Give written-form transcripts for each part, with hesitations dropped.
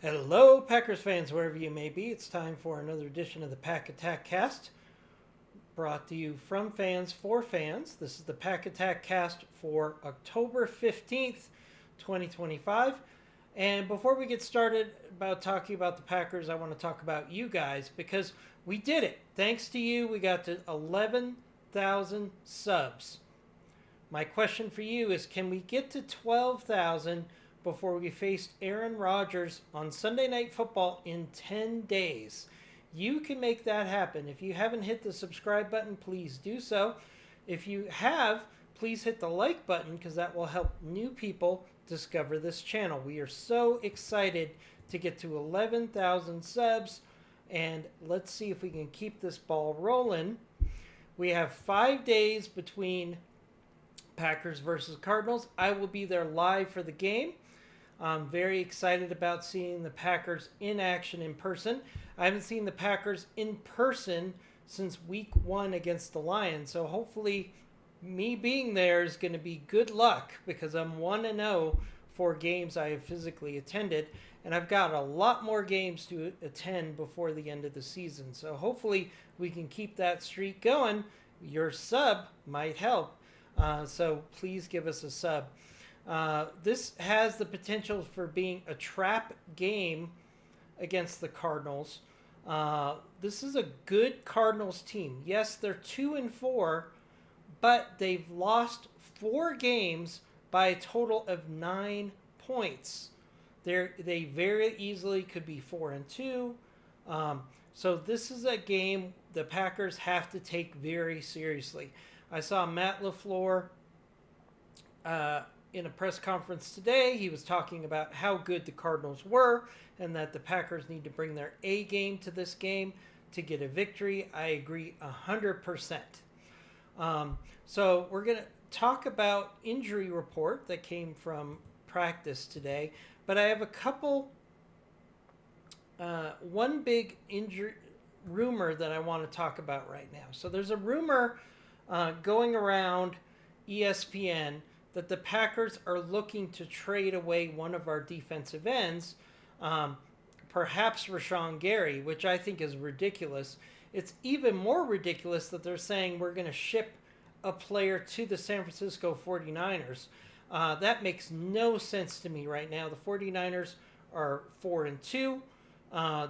Hello, Packers fans, wherever you may be. It's time for another edition of the Pack Attack Cast, brought to you from fans for fans. This is the Pack Attack Cast for October 15th, 2025. And before we get started about talking about the Packers, I want to talk about you guys because we did it. Thanks to you, we got to 11,000 subs. My question for you is, can we get to 12,000 before we faced Aaron Rodgers on Sunday Night Football in 10 days? You can make that happen. If you haven't hit the subscribe button, please do so. If you have, please hit the like button because that will help new people discover this channel. We are so excited to get to 11,000 subs, and let's see if we can keep this ball rolling. We have 5 days between Packers versus Cardinals. I will be there live for the game. I'm very excited about seeing the Packers in action in person. I haven't seen the Packers in person since week 1 against the Lions, so hopefully me being there is going to be good luck because I'm 1-0 for games I have physically attended, and I've got a lot more games to attend before the end of the season. So hopefully we can keep that streak going. Your sub might help. So please give us a sub. This has the potential for being a trap game against the Cardinals. This is a good Cardinals team. Yes, they're 2-4, but they've lost 4 games by a total of 9 points. They very easily could be 4-2. So this is a game the Packers have to take very seriously. I saw Matt LaFleur in a press conference today. He was talking about how good the Cardinals were and that the Packers need to bring their A game to this game to get a victory. I agree 100%. So we're going to talk about injury report that came from practice today, but I have a couple, one big injury rumor that I want to talk about right now. So there's a rumor going around ESPN that the Packers are looking to trade away one of our defensive ends, perhaps Rashawn Gary, which I think is ridiculous. It's even more ridiculous that they're saying we're going to ship a player to the San Francisco 49ers. That makes no sense to me right now. The 49ers are 4-2.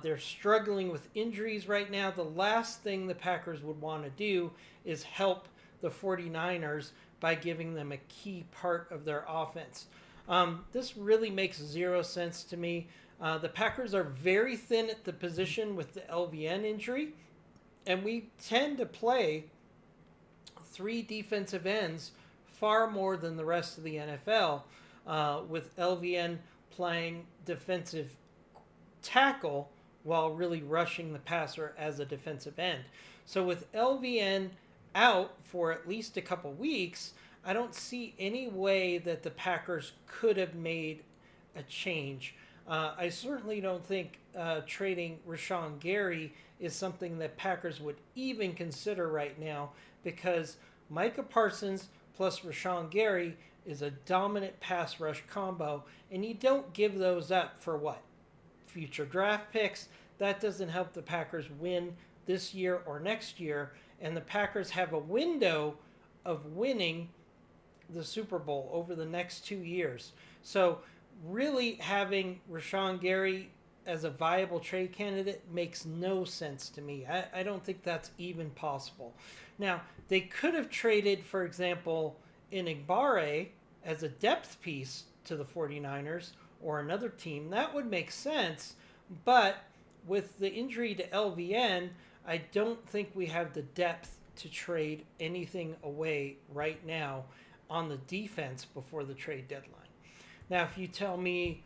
They're struggling with injuries right now. The last thing the Packers would want to do is help the 49ers by giving them a key part of their offense. This really makes zero sense to me. The Packers are very thin at the position with the LVN injury, and we tend to play 3 defensive ends far more than the rest of the NFL, with LVN playing defensive tackle while really rushing the passer as a defensive end. So with LVN out for at least a couple weeks, I don't see any way that the Packers could have made a change. I certainly don't think trading Rashawn Gary is something that Packers would even consider right now, because Micah Parsons plus Rashawn Gary is a dominant pass rush combo, and you don't give those up for what? Future draft picks. That doesn't help the Packers win this year or next year, and the Packers have a window of winning the Super Bowl over the next 2 years. So really having Rashawn Gary as a viable trade candidate makes no sense to me. I don't think that's even possible. Now, they could have traded, for example, Inigbare as a depth piece to the 49ers or another team. That would make sense, but with the injury to LVN, I don't think we have the depth to trade anything away right now on the defense before the trade deadline. Now, if you tell me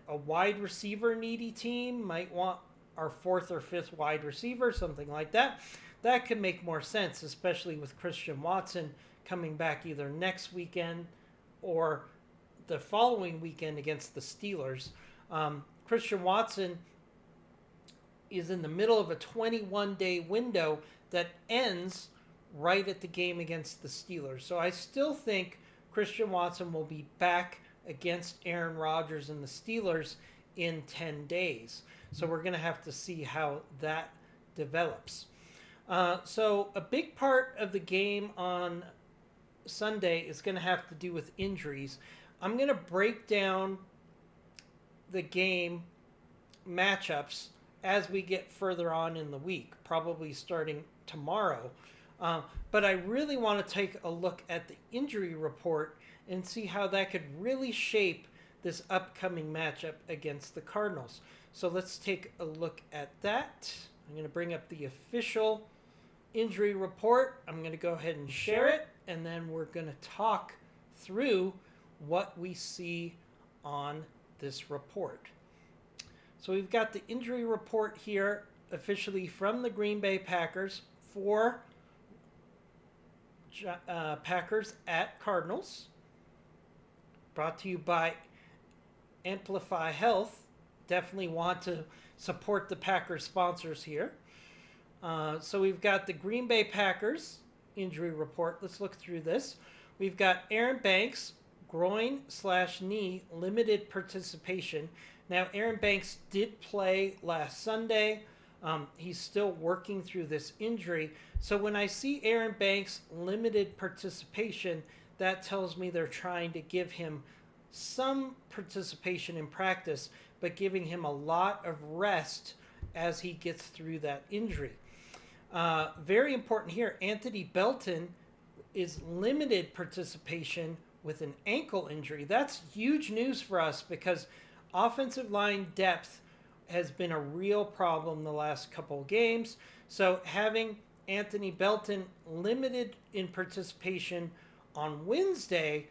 a wide receiver needy team might want our 4th or 5th wide receiver, something like that, that could make more sense, especially with Christian Watson coming back either next weekend or the following weekend against the Steelers. Christian Watson is in the middle of a 21-day window that ends right at the game against the Steelers. So I still think Christian Watson will be back against Aaron Rodgers and the Steelers in 10 days. So we're going to have to see how that develops. So a big part of the game on Sunday is going to have to do with injuries. I'm going to break down the game matchups as we get further on in the week, probably starting tomorrow. But I really want to take a look at the injury report and see how that could really shape this upcoming matchup against the Cardinals. So let's take a look at that. I'm going to bring up the official injury report. I'm going to go ahead and share it, and then we're going to talk through what we see on this report. So we've got the injury report here officially from the Green Bay Packers for Packers at Cardinals. Brought to you by Amplify Health. Definitely want to support the Packers sponsors here. So we've got the Green Bay Packers injury report. Let's look through this. We've got Aaron Banks, groin/knee, limited participation. Now, Aaron Banks did play last Sunday. He's still working through this injury. So when I see Aaron Banks limited participation, that tells me they're trying to give him some participation in practice, but giving him a lot of rest as he gets through that injury. Very important here, Anthony Belton is limited participation with an ankle injury. That's huge news for us because offensive line depth has been a real problem the last couple of games. So having Anthony Belton limited in participation on Wednesday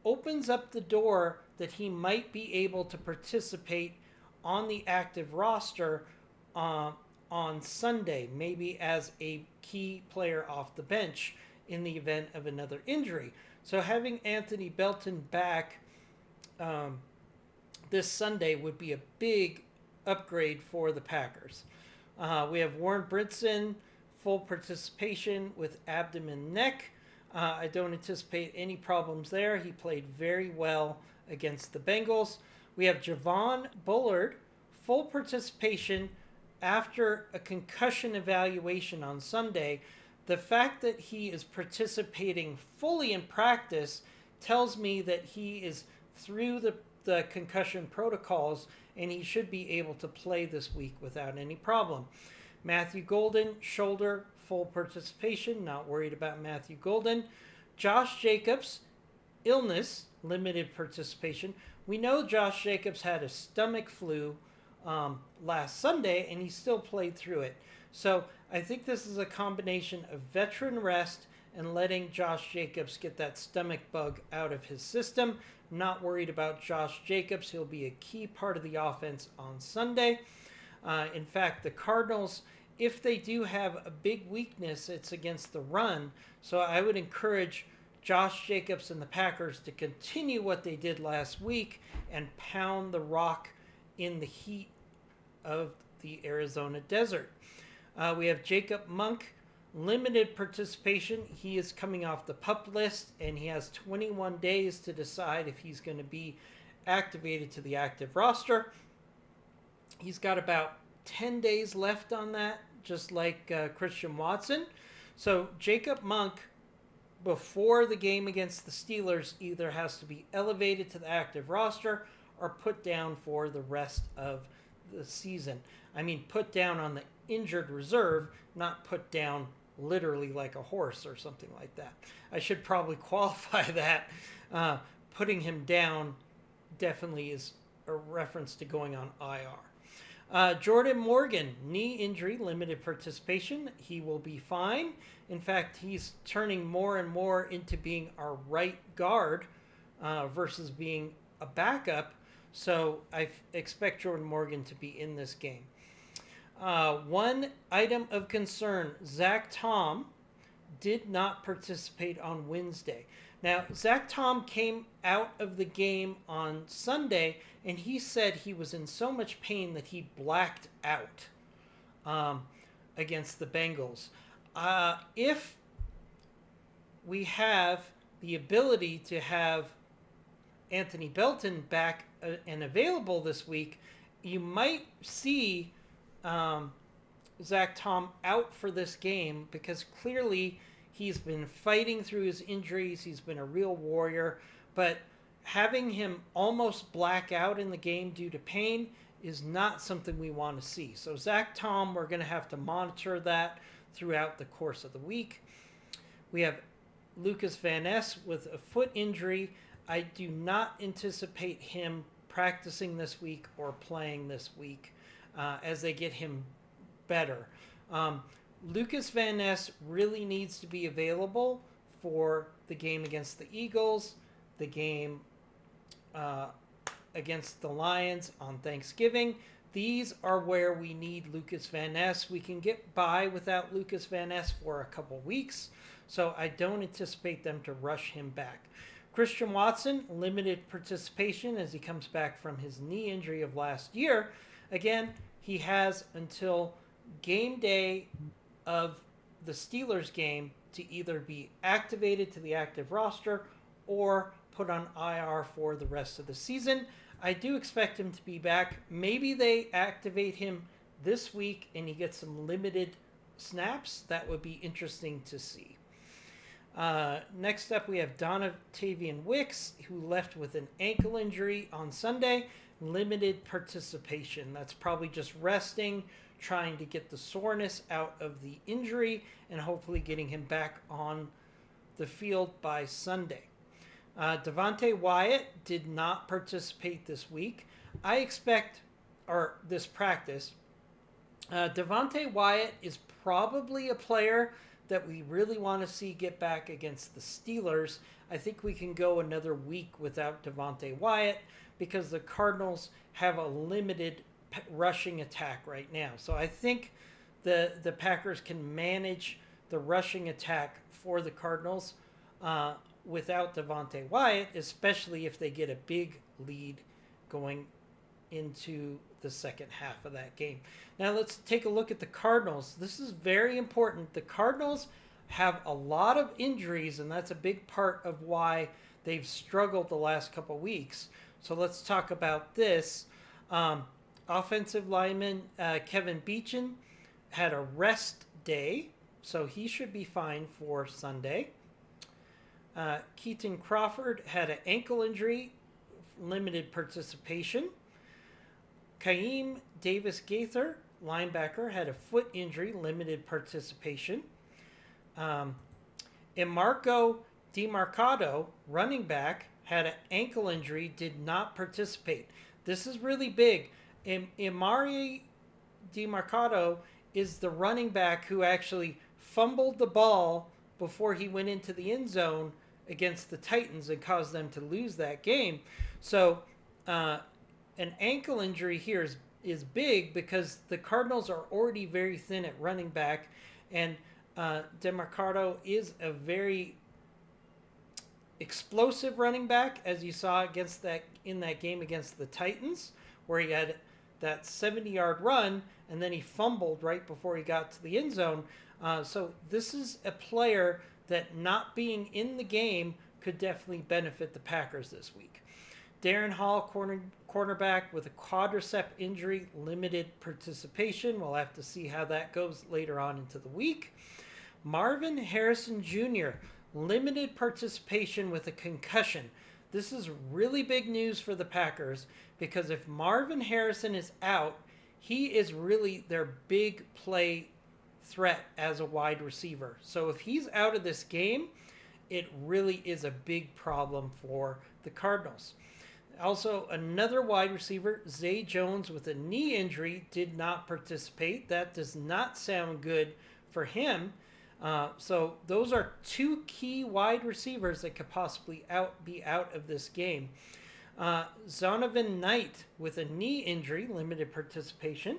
opens up the door that he might be able to participate on the active roster on Sunday, maybe as a key player off the bench in the event of another injury. So having Anthony Belton back this Sunday would be a big upgrade for the Packers. We have Warren Brinson, full participation with abdomen neck. I don't anticipate any problems there. He played very well against the Bengals. We have Javon Bullard, full participation after a concussion evaluation on Sunday. The fact that he is participating fully in practice tells me that he is through the concussion protocols and he should be able to play this week without any problem. Matthew Golden, shoulder, full participation. Not worried about Matthew Golden. Josh Jacobs, illness, limited participation. We know Josh Jacobs had a stomach flu last Sunday, and he still played through it. So I think this is a combination of veteran rest and letting Josh Jacobs get that stomach bug out of his system. Not worried about Josh Jacobs. He'll be a key part of the offense on Sunday. In fact, the Cardinals, if they do have a big weakness, it's against the run. So I would encourage Josh Jacobs and the Packers to continue what they did last week and pound the rock in the heat of the Arizona desert. We have Jacob Monk, limited participation. He is coming off the PUP list, and he has 21 days to decide if he's going to be activated to the active roster. He's got about 10 days left on that, just like Christian Watson. So Jacob Monk, before the game against the Steelers, either has to be elevated to the active roster or put down for the rest of the season. I mean, put down on the injured reserve, not put down literally like a horse or something like that. I should probably qualify that. Putting him down definitely is a reference to going on IR. Jordan Morgan, knee injury, limited participation. He will be fine. In fact, he's turning more and more into being our right guard versus being a backup. So I expect Jordan Morgan to be in this game. One item of concern, Zach Tom did not participate on Wednesday. Now, Zach Tom came out of the game on Sunday, and he said he was in so much pain that he blacked out against the Bengals. If we have the ability to have Anthony Belton back and available this week, you might see Zach Tom out for this game, because clearly he's been fighting through his injuries. He's been a real warrior, but having him almost black out in the game due to pain is not something we want to see. So Zach Tom, we're going to have to monitor that throughout the course of the week. We have Lucas Van Ness with a foot injury. I do not anticipate him practicing this week or playing this week as they get him better. Lucas Van Ness really needs to be available for the game against the Eagles, the game against the Lions on Thanksgiving. These are where we need Lucas Van Ness. We can get by without Lucas Van Ness for a couple weeks, so I don't anticipate them to rush him back. Christian Watson, limited participation as he comes back from his knee injury of last year. Again, he has until game day of the Steelers game to either be activated to the active roster or put on IR for the rest of the season. I do expect him to be back. Maybe they activate him this week and he gets some limited snaps. That would be interesting to see. Next up, we have Donovan Wicks, who left with an ankle injury on Sunday. Limited participation. That's probably just resting, trying to get the soreness out of the injury, and hopefully getting him back on the field by Sunday. Devontae Wyatt did not participate this week. I expect, or this practice, Devontae Wyatt is probably a player that we really want to see get back against the Steelers. I think we can go another week without Devontae Wyatt because the Cardinals have a limited rushing attack right now. So I think the Packers can manage the rushing attack for the Cardinals without Devontae Wyatt, especially if they get a big lead going into the second half of that game. Now let's take a look at the Cardinals. This is very important. The Cardinals have a lot of injuries, and that's a big part of why they've struggled the last couple weeks. So let's talk about this. Offensive lineman Kevin Beechin had a rest day, so he should be fine for Sunday. Keaton Crawford had an ankle injury, limited participation. Kaim Davis-Gaither, linebacker, had a foot injury, limited participation. Emarco DiMarcado, running back, had an ankle injury, did not participate. This is really big. Emari DiMarcado is the running back who actually fumbled the ball before he went into the end zone against the Titans and caused them to lose that game. So an ankle injury here is big because the Cardinals are already very thin at running back, and DiMarcado is a very explosive running back, as you saw in that game against the Titans, where he had that 70-yard run and then he fumbled right before he got to the end zone. So this is a player that not being in the game could definitely benefit the Packers this week. Darren Hall, cornerback with a quadricep injury, limited participation. We'll have to see how that goes later on into the week. Marvin Harrison Jr., limited participation with a concussion. This is really big news for the Packers because if Marvin Harrison is out, he is really their big play threat as a wide receiver. So if he's out of this game, it really is a big problem for the Cardinals. Also, another wide receiver, Zay Jones, with a knee injury, did not participate. That does not sound good for him. So those are two key wide receivers that could possibly be out of this game. Zonovan Knight with a knee injury, limited participation.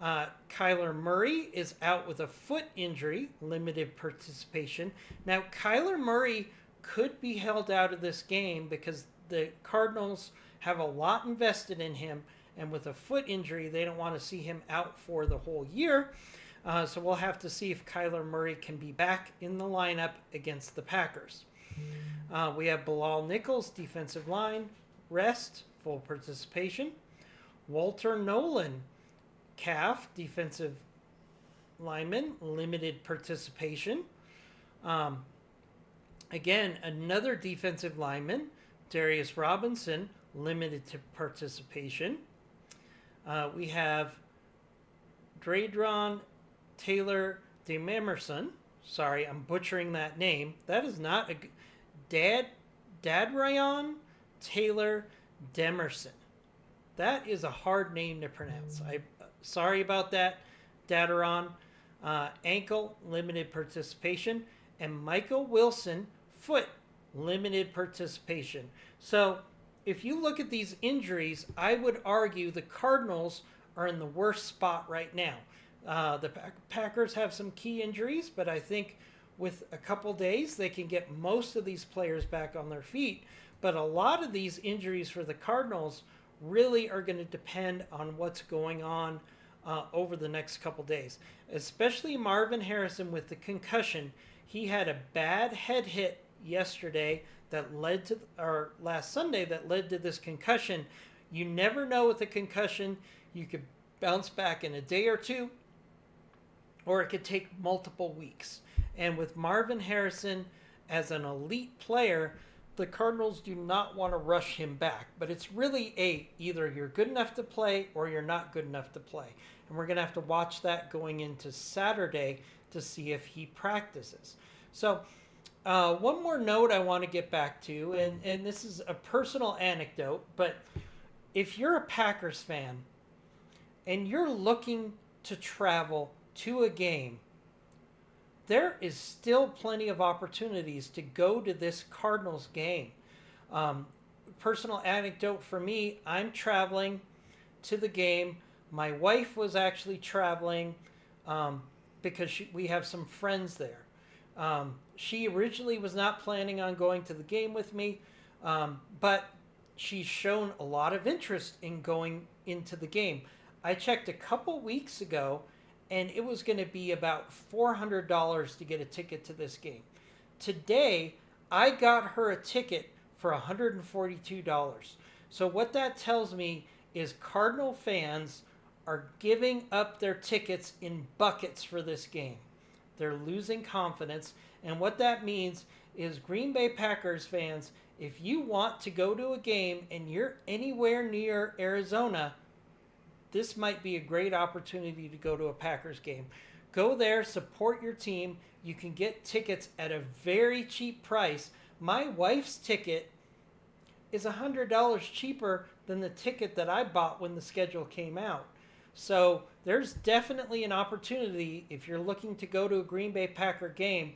Kyler Murray is out with a foot injury, limited participation. Now, Kyler Murray could be held out of this game because the Cardinals have a lot invested in him, and with a foot injury, they don't want to see him out for the whole year. So we'll have to see if Kyler Murray can be back in the lineup against the Packers. We have Bilal Nichols, defensive line, rest, full participation. Walter Nolan, calf, defensive lineman, limited participation. Um, Again, another defensive lineman, Darius Robinson, limited to participation. We have Dradron Taylor DeMemerson. Sorry, I'm butchering that name. That is not a Dadrayon Taylor Demerson. That is a hard name to pronounce. Sorry about that, Dadaron. Ankle, limited participation. And Michael Wilson, foot, limited participation. So if you look at these injuries, I would argue the Cardinals are in the worst spot right now. The Packers have some key injuries, but I think with a couple days they can get most of these players back on their feet. But a lot of these injuries for the Cardinals really are going to depend on what's going on over the next couple days, especially Marvin Harrison with the concussion. He had a bad head hit yesterday that led to, or last Sunday, that led to this concussion. You never know with a concussion. You could bounce back in a day or two, or it could take multiple weeks. And with Marvin Harrison as an elite player, the Cardinals do not want to rush him back. But it's really either you're good enough to play or you're not good enough to play. And we're going to have to watch that going into Saturday to see if he practices. So one more note I want to get back to, and this is a personal anecdote, but if you're a Packers fan and you're looking to travel to a game, there is still plenty of opportunities to go to this Cardinals game. Personal anecdote for me, I'm traveling to the game. My wife was actually traveling because we have some friends there. She originally was not planning on going to the game with me, but she's shown a lot of interest in going into the game. I checked a couple weeks ago, and it was going to be about $400 to get a ticket to this game. Today, I got her a ticket for $142. So what that tells me is Cardinal fans are giving up their tickets in buckets for this game. They're losing confidence, and what that means is Green Bay Packers fans, if you want to go to a game and you're anywhere near Arizona, this might be a great opportunity to go to a Packers game. Go there, support your team. You can get tickets at a very cheap price. My wife's ticket is $100 cheaper than the ticket that I bought when the schedule came out. So there's definitely an opportunity if you're looking to go to a Green Bay Packer game.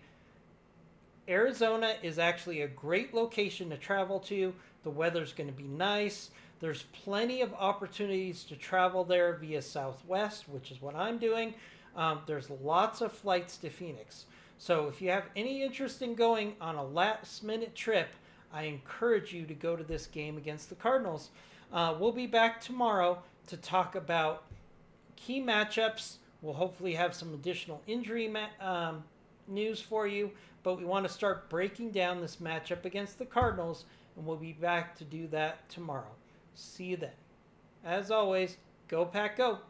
Arizona is actually a great location to travel to. The weather's going to be nice. There's plenty of opportunities to travel there via Southwest, which is what I'm doing. There's lots of flights to Phoenix. So if you have any interest in going on a last-minute trip, I encourage you to go to this game against the Cardinals. We'll be back tomorrow to talk about key matchups. We'll hopefully have some additional injury news for you, but we want to start breaking down this matchup against the Cardinals, and we'll be back to do that tomorrow. See you then. As always, go Pack Go!